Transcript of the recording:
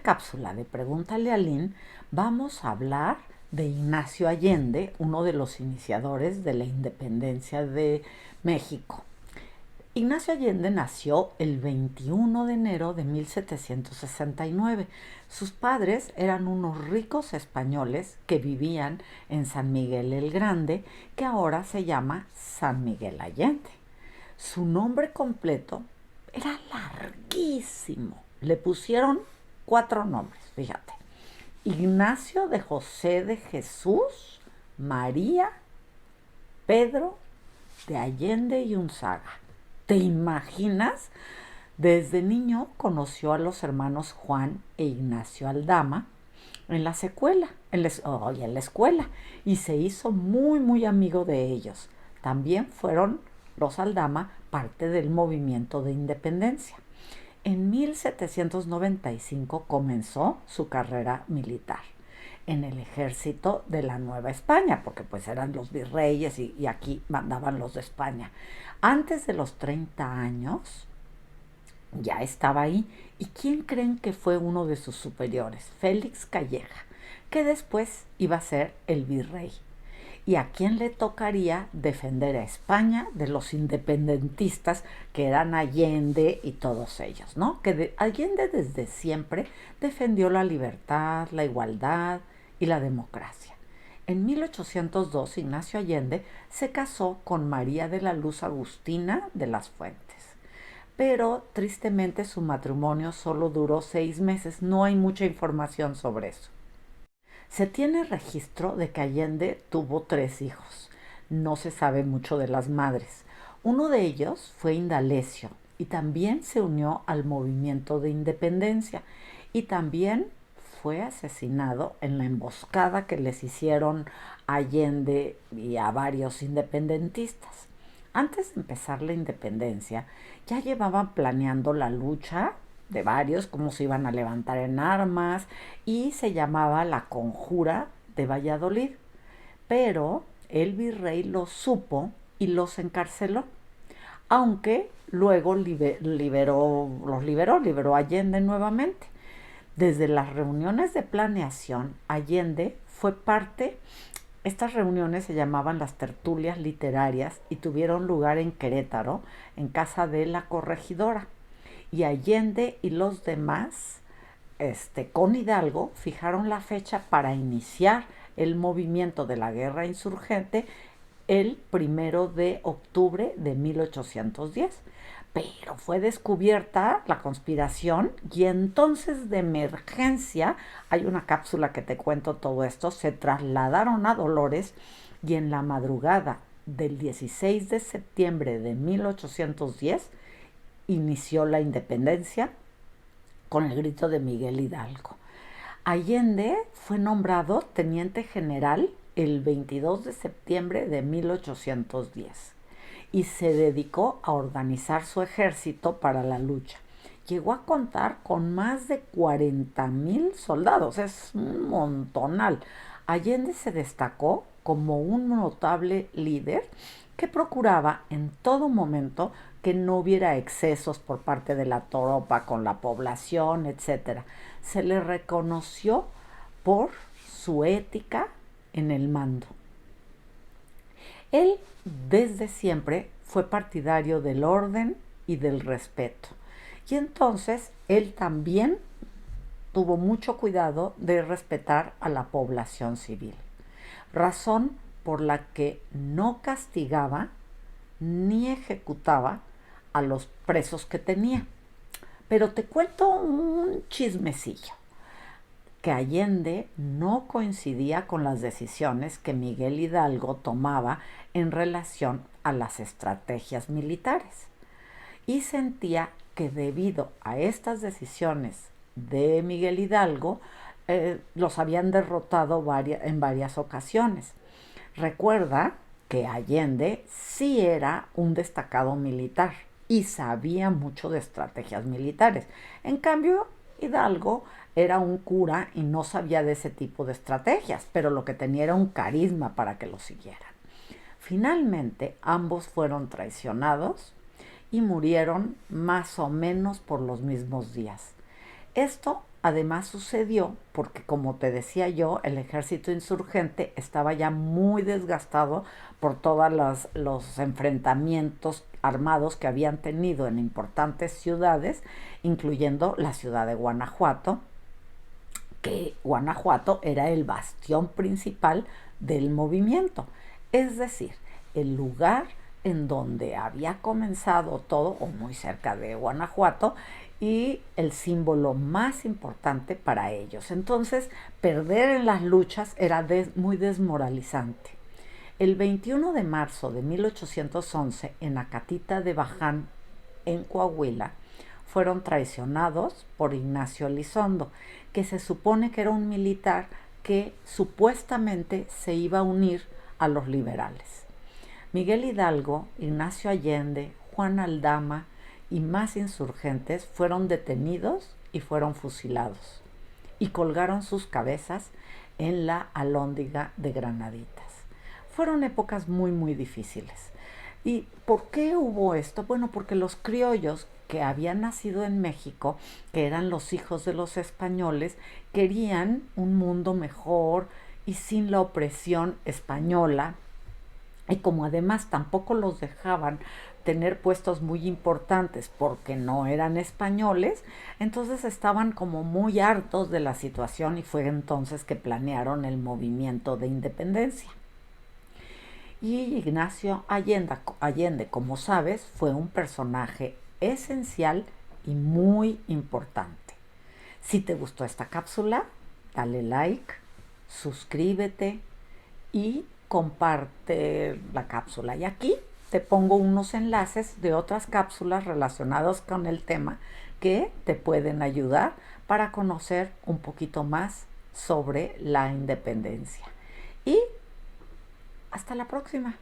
cápsula de Pregúntale a Lynn vamos a hablar de Ignacio Allende, uno de los iniciadores de la independencia de México. Ignacio Allende nació el 21 de enero de 1769. Sus padres eran unos ricos españoles que vivían en San Miguel el Grande, que ahora se llama San Miguel Allende. Su nombre completo era larguísimo. Le pusieron 4 nombres, fíjate. Ignacio de José de Jesús, María, Pedro de Allende y Unzaga. ¿Te imaginas? Desde niño conoció a los hermanos Juan e Ignacio Aldama en la secuela, en la escuela, y se hizo muy amigo de ellos. También fueron los Aldama parte del movimiento de independencia. En 1795 comenzó su carrera militar en el ejército de la Nueva España, porque pues eran los virreyes y aquí mandaban los de España. Antes de los 30 años ya estaba ahí. ¿Y quién creen que fue uno de sus superiores? Félix Calleja, que después iba a ser el virrey. ¿Y a quién le tocaría defender a España de los independentistas que eran Allende y todos ellos, ¿no? Allende desde siempre defendió la libertad, la igualdad y la democracia. En 1802 Ignacio Allende se casó con María de la Luz Agustina de las Fuentes. Pero tristemente su matrimonio solo duró 6 meses. No hay mucha información sobre eso. Se tiene registro de que Allende tuvo 3 hijos. No se sabe mucho de las madres. Uno de ellos fue Indalecio y también se unió al movimiento de independencia y también fue asesinado en la emboscada que les hicieron a Allende y a varios independentistas. Antes de empezar la independencia, ya llevaban planeando la lucha de varios, cómo se iban a levantar en armas, y se llamaba la Conjura de Valladolid. Pero el virrey lo supo y los encarceló, aunque luego liberó a Allende nuevamente. Desde las reuniones de planeación, Allende fue parte. Estas reuniones se llamaban las tertulias literarias y tuvieron lugar en Querétaro, en casa de la corregidora. Y Allende y los demás, con Hidalgo, fijaron la fecha para iniciar el movimiento de la guerra insurgente el 1 de octubre de 1810. Pero fue descubierta la conspiración y entonces de emergencia, hay una cápsula que te cuento todo esto, se trasladaron a Dolores y en la madrugada del 16 de septiembre de 1810 inició la independencia con el grito de Miguel Hidalgo. Allende fue nombrado teniente general el 22 de septiembre de 1810 y se dedicó a organizar su ejército para la lucha. Llegó a contar con más de 40,000 soldados, es un montonal. Allende se destacó como un notable líder que procuraba en todo momento que no hubiera excesos por parte de la tropa con la población, etcétera. Se le reconoció por su ética en el mando. Él desde siempre fue partidario del orden y del respeto. Y entonces él también tuvo mucho cuidado de respetar a la población civil. Razón por la que no castigaba ni ejecutaba a los presos que tenía. Pero te cuento un chismecillo, que Allende no coincidía con las decisiones que Miguel Hidalgo tomaba en relación a las estrategias militares y sentía que debido a estas decisiones de Miguel Hidalgo los habían derrotado en varias ocasiones. Recuerda que Allende sí era un destacado militar y sabía mucho de estrategias militares. En cambio, Hidalgo era un cura y no sabía de ese tipo de estrategias, pero lo que tenía era un carisma para que lo siguieran. Finalmente, ambos fueron traicionados y murieron más o menos por los mismos días. Esto además sucedió porque, como te decía yo, el ejército insurgente estaba ya muy desgastado por todos los enfrentamientos armados que habían tenido en importantes ciudades, incluyendo la ciudad de Guanajuato, que Guanajuato era el bastión principal del movimiento, es decir, el lugar en donde había comenzado todo, o muy cerca de Guanajuato, y el símbolo más importante para ellos. Entonces, perder en las luchas era muy desmoralizante. El 21 de marzo de 1811, en Acatita de Baján, en Coahuila, fueron traicionados por Ignacio Elizondo, que se supone que era un militar que supuestamente se iba a unir a los liberales. Miguel Hidalgo, Ignacio Allende, Juan Aldama y más insurgentes fueron detenidos y fueron fusilados, y colgaron sus cabezas en la Alhóndiga de Granaditas. Fueron épocas muy, muy difíciles. ¿Y por qué hubo esto? Bueno, porque los criollos que habían nacido en México, que eran los hijos de los españoles, querían un mundo mejor y sin la opresión española. Y como además tampoco los dejaban tener puestos muy importantes porque no eran españoles, entonces estaban como muy hartos de la situación, y fue entonces que planearon el movimiento de independencia. Y Ignacio Allende, como sabes, fue un personaje esencial y muy importante. Si te gustó esta cápsula, dale like, suscríbete y comparte la cápsula. Y aquí te pongo unos enlaces de otras cápsulas relacionadas con el tema que te pueden ayudar para conocer un poquito más sobre la independencia. Y hasta la próxima.